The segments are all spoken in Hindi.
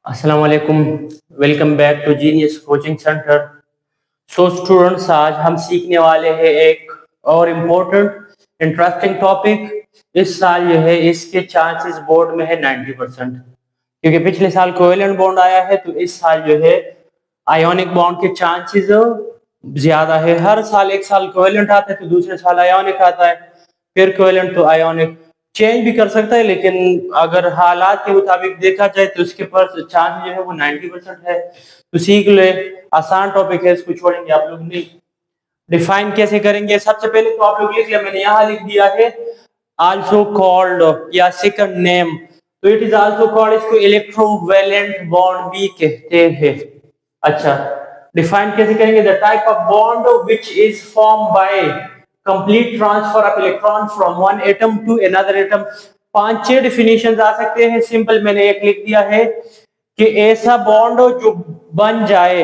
अस्सलाम वालेकुम। Welcome back to genius coaching centre. So students, आज हम सीखने वाले हैं एक और इम्पोर्टेंट इंटरेस्टिंग टॉपिक। इस साल जो है इसके चांसेस बोर्ड में है 90%, क्योंकि पिछले साल कोवेलेंट बॉन्ड आया है, तो इस साल जो है आयोनिक बॉन्ड के चांसेस ज्यादा है। हर साल एक साल कोवेलेंट आता है तो दूसरे साल आयोनिक आता है, फिर कोवेलेंट तो आयोनिक चेंज भी कर सकता है, लेकिन अगर हालात के मुताबिक देखा जाए तो उसके पास चांस जो है वो 90% है। तो सीख ले, आसान टॉपिक है, इसको छोड़ेंगे आप लोग नहीं। डिफाइन कैसे करेंगे? सबसे पहले तो आप लोग लिख लिया, मैंने यहाँ लिख दिया है आल्सो कॉल्ड, या सेकंड नेम। तो इट इज आल्सो कॉल्ड, इसको इलेक्ट्रोवैलेंट बॉन्ड भी कहते हैं। अच्छा, डिफाइन कैसे करेंगे? The type of bond which is form by complete transfer of electron from one atom to another atom. 5-6 definition आ सकते हैं, सिंपल मैंने एक लिख दिया है कि ऐसा बॉन्ड जो बन जाए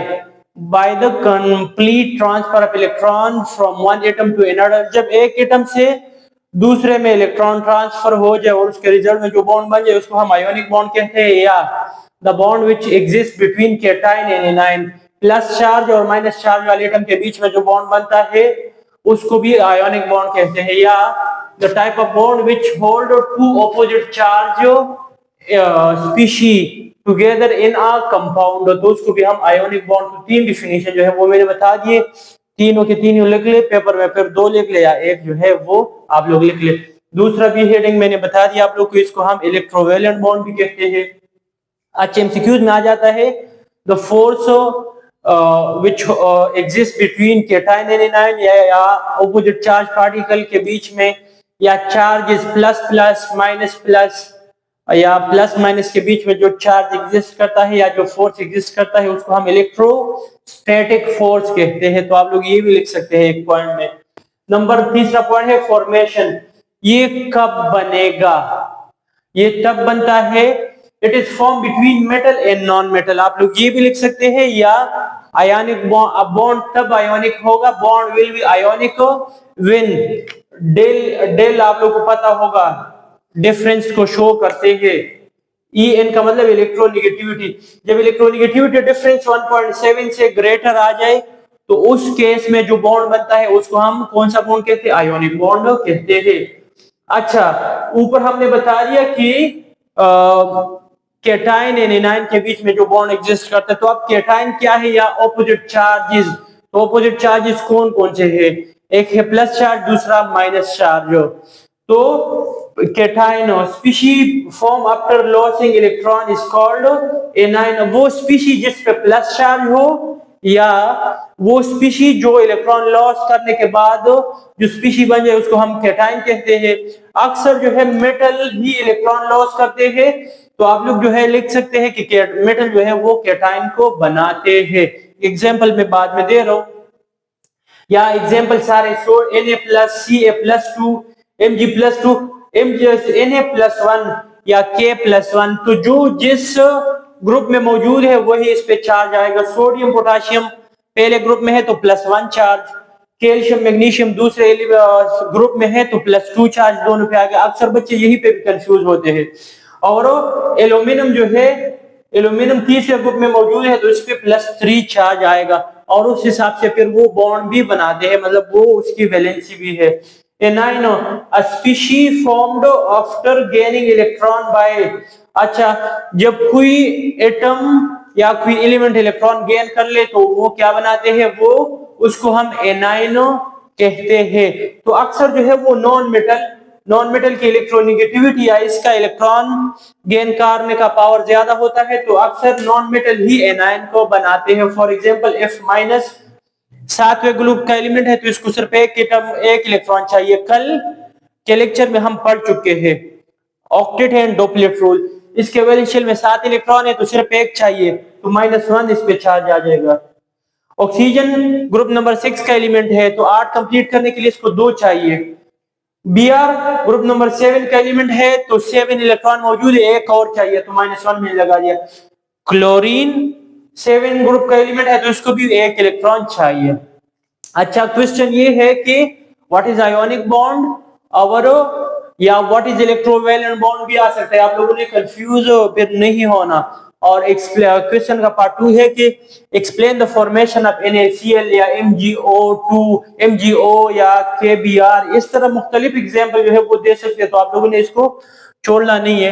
by the complete transfer of electron from one atom to another. जब एक एटम से दूसरे में इलेक्ट्रॉन ट्रांसफर हो जाए और उसके रिजल्ट में जो बॉन्ड बन जाए उसको हम आयोनिक बॉन्ड कहते हैं। या the bond which exist between cation and anion, plus charge और माइनस चार्ज वाले एटम के बीच में जो बॉन्ड बनता है उसको भी आयोनिक बॉन्ड कहते हैं। या the type of bond which hold two opposite charge species together in a compound, तो उसको भी हम आयोनिक बॉन्ड। तो 3 डिफिनेशन जो है वो मैंने बता दिए, तीनों के तीनों लिख ले पेपर में, फिर 2 लिख ले या एक जो है वो आप लोग लिख ले। दूसरा भी हेडिंग मैंने बता दिया आप लोग को, इसको हम इलेक्ट्रोवैलेंट बॉन्ड भी कहते हैं। अच्छा, एमसीक्यूज में आ जाता है the force which exist between cation and anion, या opposite charge particle के बीच में, या charge is plus plus minus plus, या प्लस माइनस के बीच में जो चार्ज एग्जिस्ट करता है या जो फोर्स एग्जिस्ट करता है उसको हम इलेक्ट्रोस्टैटिक फोर्स कहते हैं। तो आप लोग ये भी लिख सकते हैं एक पॉइंट में। नंबर तीसरा पॉइंट है फॉर्मेशन। ये कब बनेगा? ये तब बनता है, it is form between metal and non metal. आप लोग ये भी लिख सकते हैं, या आयोनिक बॉन्ड तब आयोनिक होगा, bond will be ionic when del, del आप लोग को पता होगा डिफरेंस को शो करते हैं। ई एन का मतलब इलेक्ट्रोनेगेटिविटी। जब इलेक्ट्रोनेगेटिविटी डिफरेंस 1.7 से ग्रेटर आ जाए तो उस केस में जो बॉन्ड बनता है उसको हम कौन सा बॉन्ड कहते हैं? आयोनिक बॉन्ड कहते हैं। अच्छा, ऊपर हमने बता दिया कि कैटायन एंड एनायन के बीच में जो बॉन्ड एग्जिस्ट करता है। तो अब कैटायन क्या है या ऑपोजिट चार्जेस? तो ऑपोजिट चार्जेस कौन कौन से हैं? एक है प्लस चार्ज, दूसरा माइनस चार्ज। तो cation species form after losing electron is called anion. वो स्पीशी जिस पे प्लस चार्ज हो, या वो स्पीशी जो इलेक्ट्रॉन लॉस करने के बाद जो स्पीशी बन जाए उसको हम कैटायन कहते हैं। अक्सर जो है मेटल ही इलेक्ट्रॉन लॉस करते हैं, तो आप लोग जो है लिख सकते हैं कि मेटल जो है वो कैटायन को बनाते हैं। एग्जाम्पल में बाद में दे रहा हूं, या एग्जाम्पल सारे सो Na+, Ca+2, Mg+2, Na+1 या K+1। तो जो जिस ग्रुप में मौजूद है वही इस पे चार्ज आएगा। सोडियम पोटाशियम पहले ग्रुप में है तो +1 चार्ज, कैल्शियम मैग्नीशियम दूसरे ग्रुप में है तो +2 चार्ज दोनों पे आ गया। अक्सर बच्चे यही पे भी कंफ्यूज होते हैं। और एल्यूमिनियम जो है, एल्यूमिनियम तीसरे ग्रुप में मौजूद है तो इस पे +3 चार्ज आएगा, और उस हिसाब से फिर वो बॉन्ड भी बनाते हैं, मतलब वो उसकी वैलेंसी भी है। Anion, a species formed after gaining electron by. अच्छा, जब कोई एटम या कोई एलिमेंट इलेक्ट्रॉन गेन कर ले तो वो क्या बनाते हैं? वो उसको हम एनायन कहते हैं। तो अक्सर जो है वो नॉन मेटल की इलेक्ट्रोनेगेटिविटी या इसका इलेक्ट्रॉन गेन करने का पावर ज्यादा होता है, तो अक्सर नॉन मेटल ही एनायन को बनाते हैं। फॉर एग्जांपल F-, 7वें ग्रुप का एलिमेंट है तो इसको सिर्फ एक एटम एक इलेक्ट्रॉन चाहिए। कल के लेक्चर में हम पढ़ चुके हैं ऑक्टेट एंड डोपलेट रूल। इसके वैलेंस शेल में 7 इलेक्ट्रॉन है तो सिर्फ एक चाहिए, तो -1 इस पे चार्ज आ जाएगा। ऑक्सीजन ग्रुप नंबर 6 का एलिमेंट है तो 8 कंप्लीट करने के लिए इसको 2 चाहिए। Br ग्रुप नंबर 7 का एलिमेंट है तो 7 इलेक्ट्रॉन मौजूद है, एक और चाहिए तो -1 में लगा दिया। क्लोरीन 7 ग्रुप का एलिमेंट है तो इसको भी एक इलेक्ट्रॉन चाहिए। अच्छा, क्वेश्चन ये है कि व्हाट इज आयोनिक बॉन्ड और या व्हाट इज इलेक्ट्रोवैलेंट बॉन्ड भी आ सकता है। आप लोगों ने कंफ्यूज फिर नहीं होना, और क्वेश्चन का पार्ट 2 है कि explain the formation of NaCl या MgO2, MgO या KBr, इस तरह मुख्तलिफ एग्जाम्पल जो है वो दे सकते हैं, तो आप लोगों ने इसको छोड़ना नहीं है।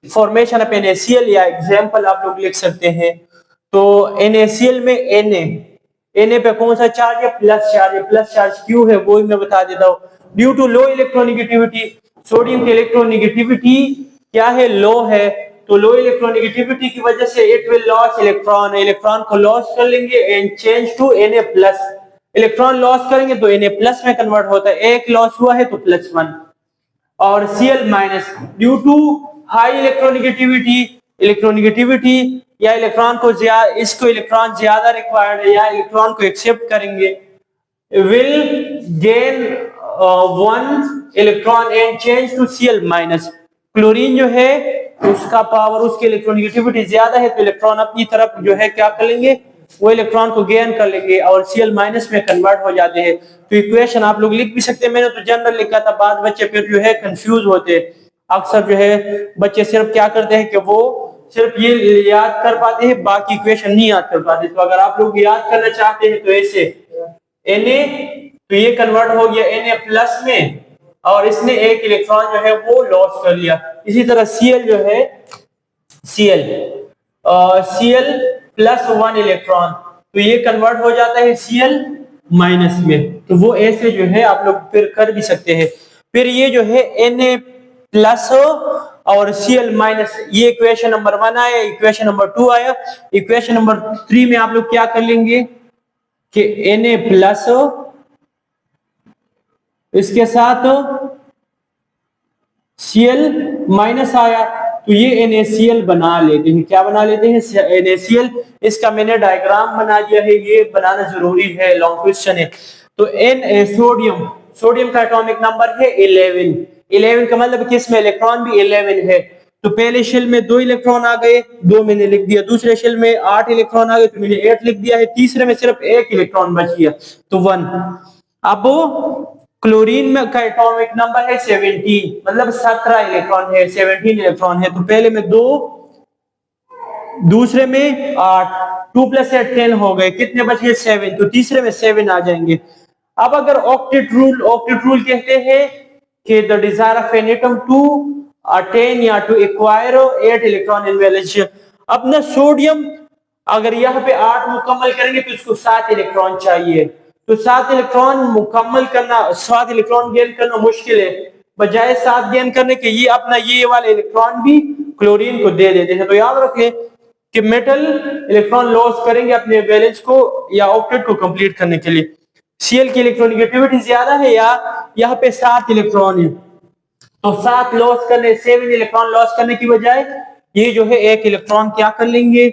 फॉर्मेशन ऑफ NaCl या एग्जाम्पल आप लोग लिख सकते हैं। तो NaCl में Na पे कौन सा चार्ज है? प्लस चार्ज है। प्लस चार्ज क्यों है वो मैं बता देता हूँ। Due to low electronegativity, sodium की इलेक्ट्रोनिगेटिविटी क्या है? लो है। तो लो इलेक्ट्रोनिगेटिविटी की वजह से it will loss electron, electron को लॉस कर लेंगे and change to Na plus. Electron loss करेंगे तो Na प्लस में कन्वर्ट होता है, एक लॉस हुआ है तो +1। और Cl minus due to high electronegativity या इलेक्ट्रॉन को इसको इलेक्ट्रॉन ज्यादा रिक्वायर्ड है या इलेक्ट्रॉन को एक्सेप्ट करेंगे, will gain 1 electron and change to Cl minus. Chlorine जो है उसका पावर, उसकी इलेक्ट्रोनिगेटिविटी ज्यादा है तो इलेक्ट्रॉन अपनी तरफ जो है क्या कर लेंगे, वो इलेक्ट्रॉन को गेन कर लेंगे और Cl माइनस में कन्वर्ट हो जाते हैं। तो इक्वेशन आप लोग लिख भी सकते हैं, मैंने तो जनरल लिखा था, बाद बच्चे फिर जो है कंफ्यूज होते हैं। अक्सर जो है बच्चे सिर्फ क्या करते हैं कि वो सिर्फ ये याद कर पाते हैं, बाकी इक्वेशन नहीं याद कर पाते। तो अगर आप लोग याद करना चाहते हैं तो ऐसे Na, तो ये कन्वर्ट हो गया Na प्लस में और इसने एक इलेक्ट्रॉन जो है वो लॉस कर लिया। इसी तरह Cl जो है Cl प्लस 1 इलेक्ट्रॉन, तो ये कन्वर्ट हो जाता है Cl माइनस में। तो वो ऐसे जो है आप लोग फिर कर भी सकते हैं। फिर ये जो है Na प्लस और Cl माइनस, ये इक्वेशन नंबर 1 आया, इक्वेशन नंबर 2 आया। इक्वेशन नंबर 3 में आप लोग क्या कर लेंगे कि Na प्लस इसके साथ Cl माइनस आया, तो ये NaCl बना लेते हैं। क्या बना लेते हैं? NaCl। इसका मैंने डायग्राम बना दिया है, ये बनाना जरूरी है, लॉन्ग क्वेश्चन है। तो सोडियम का एटॉमिक नंबर है 11 का मतलब कि इसमें इलेक्ट्रॉन भी 11 है। तो पहले शेल में 2 इलेक्ट्रॉन आ गए, 2 मैंने लिख दिया। दूसरे शेल में 8 इलेक्ट्रॉन आ गए तो मैंने 8 लिख दिया है। तीसरे में सिर्फ 1 इलेक्ट्रॉन बच गया तो 1। अब क्लोरीन में का एटॉमिक नंबर है 17, मतलब 17 इलेक्ट्रॉन है, 17 इलेक्ट्रॉन है। तो पहले में 2, दूसरे में 8, 2 + 8 10 हो गए, कितने बच गए? 7। तो तीसरे में 7 आ जाएंगे। अब अगर ऑक्टेट रूल कहते हैं कि the desire of an atom to attain या to acquire 8 electron in valence. अब ना सोडियम अगर यहाँ पे 8 मुकम्मल करेंगे तो इसको 7 इलेक्ट्रॉन चाहिए। तो 7 इलेक्ट्रॉन मुकम्मल करना, 7 इलेक्ट्रॉन गेन करना मुश्किल है। बजाय 7 गेन करने के ये अपना ये वाले इलेक्ट्रॉन भी क्लोरीन को दे देते हैं। तो याद रखें कि मेटल इलेक्ट्रॉन लॉस करेंगे अपने वैलेंस को या ऑक्टेट को कंप्लीट करने के लिए। Cl की इलेक्ट्रोनिगेटिविटी ज्यादा है या यहाँ पे 7 इलेक्ट्रॉन है, तो 7 लॉस करने, 7 इलेक्ट्रॉन लॉस करने की बजाय ये जो है 1 इलेक्ट्रॉन क्या कर लेंगे,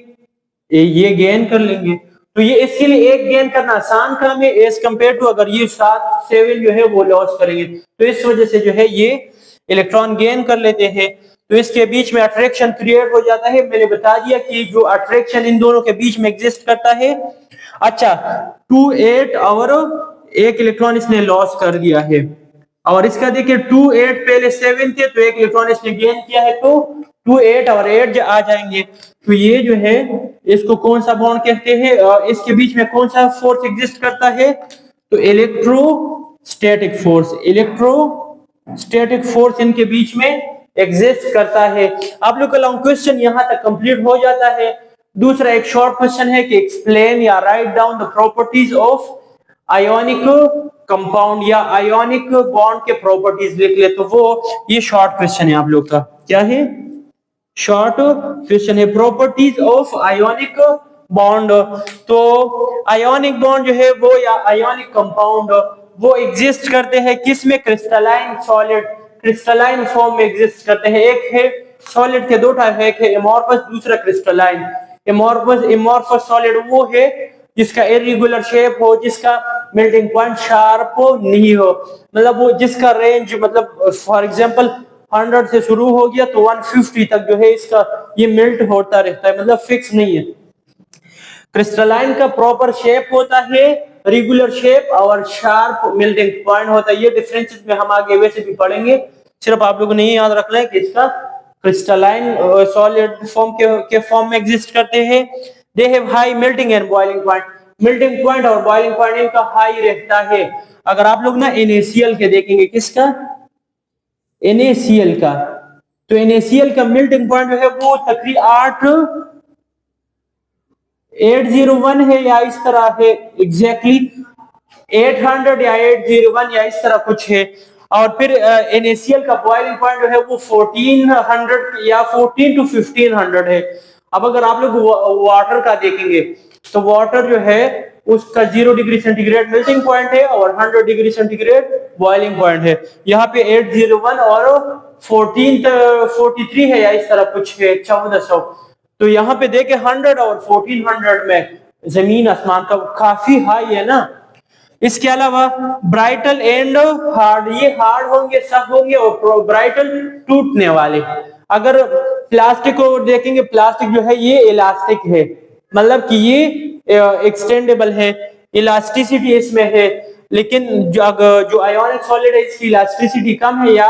ये गेन कर लेंगे। तो ये इसके लिए 1 गेन करना आसान काम है एज कंपेयर टू अगर ये 7 जो है वो लॉस करेंगे। तो इस वजह से जो है ये इलेक्ट्रॉन गेन कर लेते हैं। तो इसके बीच में अट्रैक्शन क्रिएट हो जाता है। मैंने बता दिया कि जो अट्रैक्शन इन दोनों के बीच में एग्जिस्ट करता है। अच्छा 2 8 और 1 इलेक्ट्रॉन इसने लॉस कर दिया है और इसका देखिए 2 8 पहले 7 थे तो 1 इलेक्ट्रॉन इसने गेन किया है, तो 2 8 और 8 आ जाएंगे। तो ये जो है इसको कौन सा बॉन्ड कहते हैं, इसके बीच में कौन सा फोर्स एग्जिस्ट करता है, तो इलेक्ट्रोस्टैटिक फोर्स इनके बीच में एग्जिस्ट करता है। आप लोग का लॉन्ग क्वेश्चन यहां तक कंप्लीट हो जाता है। दूसरा एक शॉर्ट क्वेश्चन है कि एक्सप्लेन या write down the properties of ionic compound या आयोनिक बॉन्ड के प्रॉपर्टीज लिख ले। तो वो ये शॉर्ट क्वेश्चन है आप लोग का, क्या है, शॉर्ट क्वेश्चन है, प्रॉपर्टीज ऑफ आयोनिक बॉन्ड। तो आयोनिक बॉन्ड जो है वो या आयोनिक कंपाउंड वो एग्जिस्ट करते हैं किस में, क्रिस्टलाइन सॉलिड, क्रिस्टलाइन फॉर्म में एग्जिस्ट करते हैं। एक है सॉलिड के 2 टाइप है, एक है एमोर्फस, दूसरा क्रिस्टलाइन। एमोर्फस सॉलिड वो है जिसका इरेगुलर शेप हो, जिसका मेल्टिंग पॉइंट शार्प नहीं हो, मतलब वो जिसका रेंज मतलब फॉर एग्जांपल 100 से शुरू हो गया तो 150 तक जो है इसका ये मेल्ट होता रहता है, मतलब फिक्स नहीं है। क्रिस्टलाइन का प्रॉपर शेप होता है, रेगुलर शेप और शार्प मेल्टिंग पॉइंट होता है। ये डिफरेंसेस में हम आगे वैसे भी पढ़ेंगे, सिर्फ आप लोगों ने ये याद रखना है कि इसका क्रिस्टलाइन सॉलिड फॉर्म के फॉर्म में एग्जिस्ट करते हैं। They have high melting and boiling point, melting point और बॉइलिंग पॉइंट इनका हाई रहता है। अगर आप लोग ना NaCl के देखेंगे, किसका, NaCl का, तो NaCl का मेल्टिंग पॉइंट जो है वो तकरीबन 801 है या इस तरह है, एग्जैक्टली 800 या 801 या इस तरह कुछ है। और फिर NaCl का बॉइलिंग पॉइंट जो है वो 1400 या 14 to 1500 है। अब अगर आप लोग वाटर का देखेंगे तो वाटर जो है उसका 0 डिग्री सेंटीग्रेड मेल्टिंग पॉइंट है और 100 डिग्री सेंटीग्रेड बॉइलिंग पॉइंट है। यहाँ पे 801 और 1443 है या इस तरह कुछ है, 1400। तो यहाँ पे देखे 100 और 1400 में जमीन आसमान का काफी हाई है ना। इसके अलावा ब्राइटल एंड हार्ड, ये हार्ड होंगे, सख्त होंगे और ब्राइटल टूटने वाले। अगर प्लास्टिक को देखेंगे, प्लास्टिक जो है ये इलास्टिक है, मतलब कि ये एक्सटेंडेबल है, इलास्टिसिटी इसमें है। लेकिन जो आयोनिक सॉलिड है इसकी इलास्टिसिटी कम है या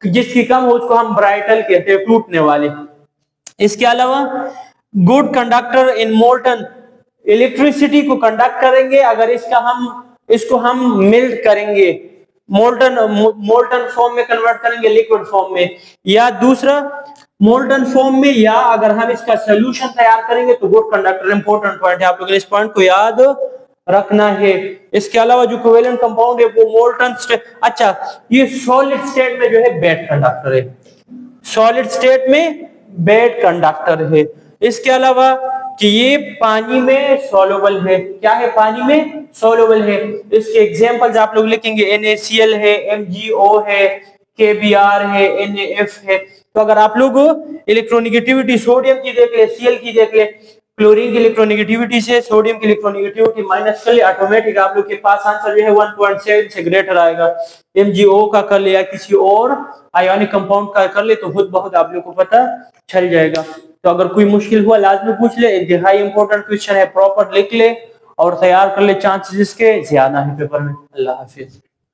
जिसकी कम हो उसको हम ब्राइटल कहते हैं, टूटने वाले। इसके अलावा good conductor in molten, electricity को कंडक्ट करेंगे अगर इसको हम मेल्ट करेंगे, मोल्टन फॉर्म में कन्वर्ट करेंगे लिक्विड फॉर्म में, या दूसरा मोल्टन फॉर्म में, या अगर हम इसका सोल्यूशन तैयार करेंगे तो गुड कंडक्टर इंपॉर्टेंट पॉइंट है, आप लोगों ने इस पॉइंट को याद रखना है। इसके अलावा जो कोवेलेंट कंपाउंड है वो मोल्टन स्टेट, अच्छा ये सॉलिड स्टेट में जो है बैड कंडक्टर है, सॉलिड स्टेट में बैड कंडक्टर है। इसके अलावा कि ये पानी में सॉल्युबल है, क्या है, पानी में सॉल्युबल है। इसके एग्जांपल्स आप लोग लिखेंगे, NaCl है, MgO है, KBr है, NaF है। तो अगर आप लोग इलेक्ट्रोनेगेटिविटी सोडियम की देख ले, Cl की देख ले, क्लोरीन की इलेक्ट्रोनेगेटिविटी से सोडियम की इलेक्ट्रोनेगेटिविटी माइनस कर ले, ऑटोमेटिक आप लोग के पास आंसर जो है 1.7 से ग्रेटर आएगा। MgO का कर ले या किसी और आयोनिक कंपाउंड का कर ले तो खुद बहुत आप लोग को पता चल जाएगा। तो अगर कोई मुश्किल हुआ लाजमी पूछ ले, इंतहाई इंपॉर्टेंट क्वेश्चन है, प्रॉपर लिख ले और तैयार कर ले, चांसेस इसके ज्यादा है पेपर में। अल्लाह हाफिज।